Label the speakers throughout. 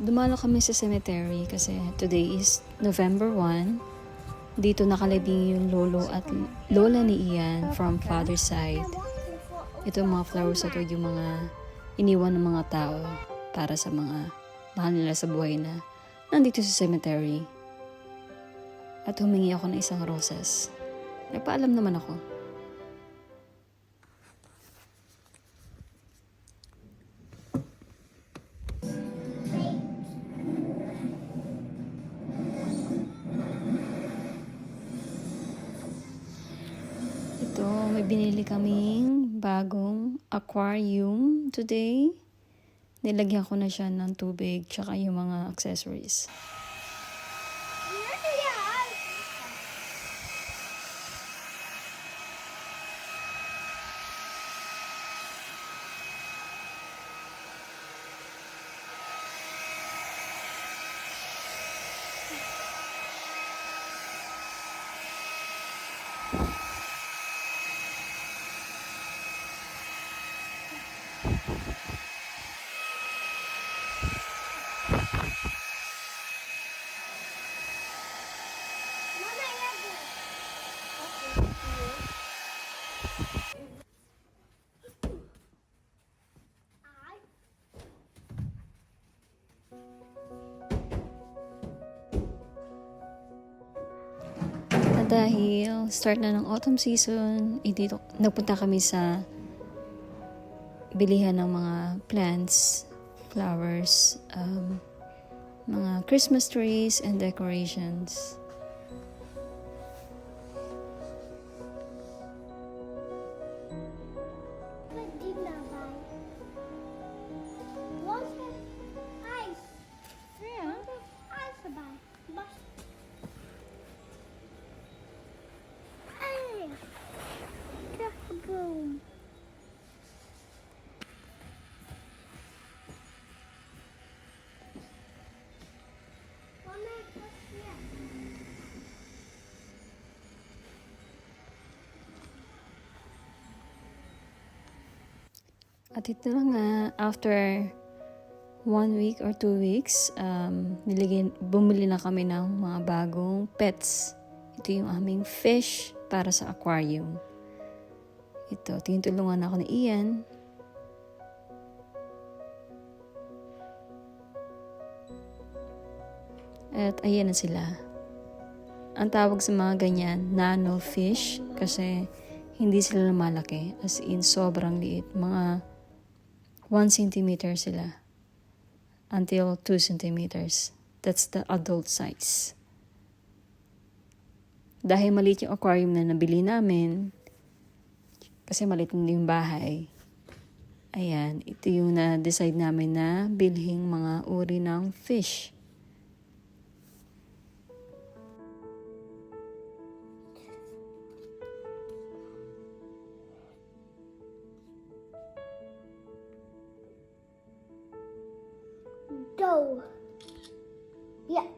Speaker 1: Dumalo kami sa cemetery kasi today is November 1. Dito nakalibing yung lolo at lola ni Ian from father's side. Ito mga flowers at yung mga iniwan ng mga tao para sa mga mahal nila sa buhay na nandito sa cemetery. At humingi ako ng isang roses. Nagpaalam naman ako. Ito, may binili kaming bagong aquarium today. Nilagyan ko na siya ng tubig tsaka yung mga accessories. Dahil start na ng autumn season, dito nagpunta kami sa bilihan ng mga plants, flowers, mga Christmas trees and decorations. At ito na nga, after 1 week or 2 weeks, bumili na kami ng mga bagong pets. Ito yung aming fish para sa aquarium. Ito, tinutulungan ako ni Ian. At ayan na sila. Ang tawag sa mga ganyan, nano fish, kasi hindi sila lumalaki. As in, sobrang liit. Mga 1 centimeter sila until 2 centimeters. That's the adult size. Dahil maliit yung aquarium na nabili namin, kasi maliit na yung bahay, ayan, ito yung na-decide namin na bilhing mga uri ng fish.
Speaker 2: Go. Yeah.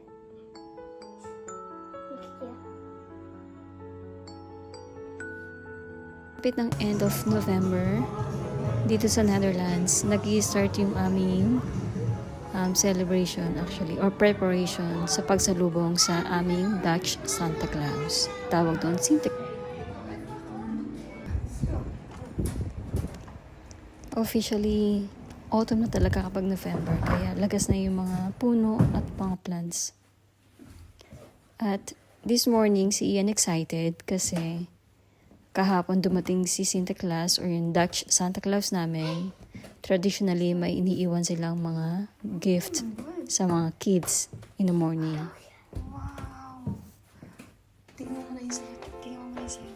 Speaker 1: Kapit ng end of November, dito sa Netherlands, nag-i-start yung aming celebration actually, or preparation sa pagsalubong sa aming Dutch Santa Claus. Tawag doon, Sinte. Officially, autumn na talaga kapag November, kaya lagas na yung mga puno at mga plants. At this morning, si Ian excited kasi kahapon dumating si Santa Claus or yung Dutch Santa Claus namin. Traditionally, may iniiwan silang mga gift sa mga kids in the morning.
Speaker 3: Wow! Tingnan mo na yung set. Tingnan mo na yung set.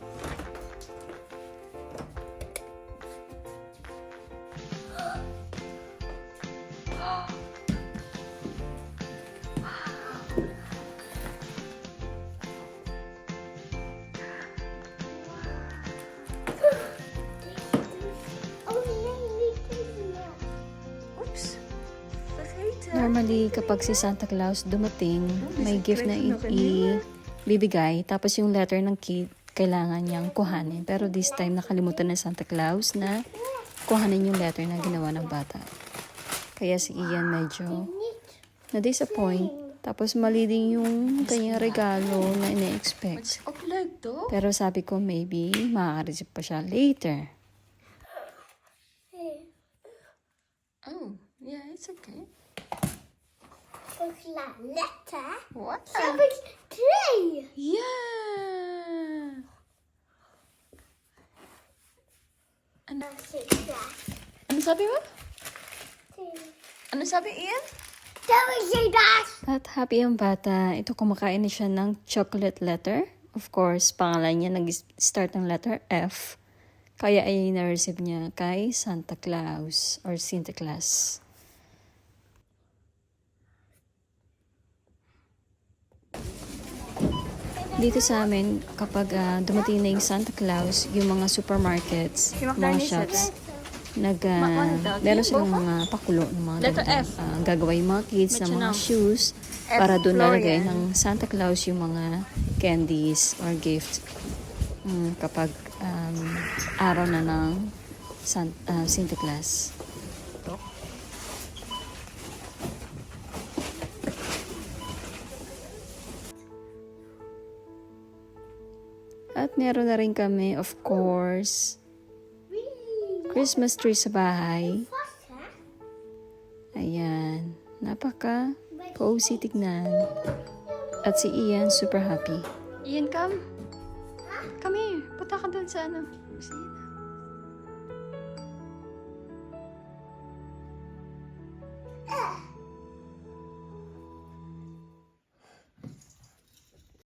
Speaker 3: Oops!
Speaker 1: Normally, kapag si Santa Claus dumating, may gift na ibibigay. Tapos yung letter ng kid, kailangan niyang kuhanin. Pero this time, nakalimutan na Santa Claus na kuhanin yung letter na ginawa ng bata. Kaya si Ian medyo na-disappoint. Tapos mali din yung kanyang regalo na ina-expect.
Speaker 3: What's up like though?
Speaker 1: Pero sabi ko maybe makaka-receive pa siya later.
Speaker 3: Oh, yeah, it's okay.
Speaker 2: Looks like letter.
Speaker 3: What?
Speaker 2: 73.
Speaker 3: Yeah. Ano sabi mo? Ano sabi, Ian?
Speaker 1: At happy ang bata. Ito kumakain na siya ng chocolate letter. Of course, pangalan niya nag-start ng letter F. Kaya ay na-receive niya kay Santa Claus or Santa Claus. Dito sa amin, kapag dumating na yung Santa Claus, yung mga supermarkets, mga shops, meron silang mga pakulo ng mga
Speaker 3: Letter
Speaker 1: ganito.
Speaker 3: F.
Speaker 1: Gagawa yung mga kids ng mga
Speaker 3: Metronome.
Speaker 1: shoes
Speaker 3: F,
Speaker 1: para doon nalagay
Speaker 3: Florian.
Speaker 1: ng Santa Claus yung mga candies or gifts kapag araw na ng Santa Claus. At meron na rin kami, of course, Christmas tree sa bahay. Ayan. Napaka cozy tignan. At si Ian super happy. Ian, come. Come here. Punta ka dun sa ano.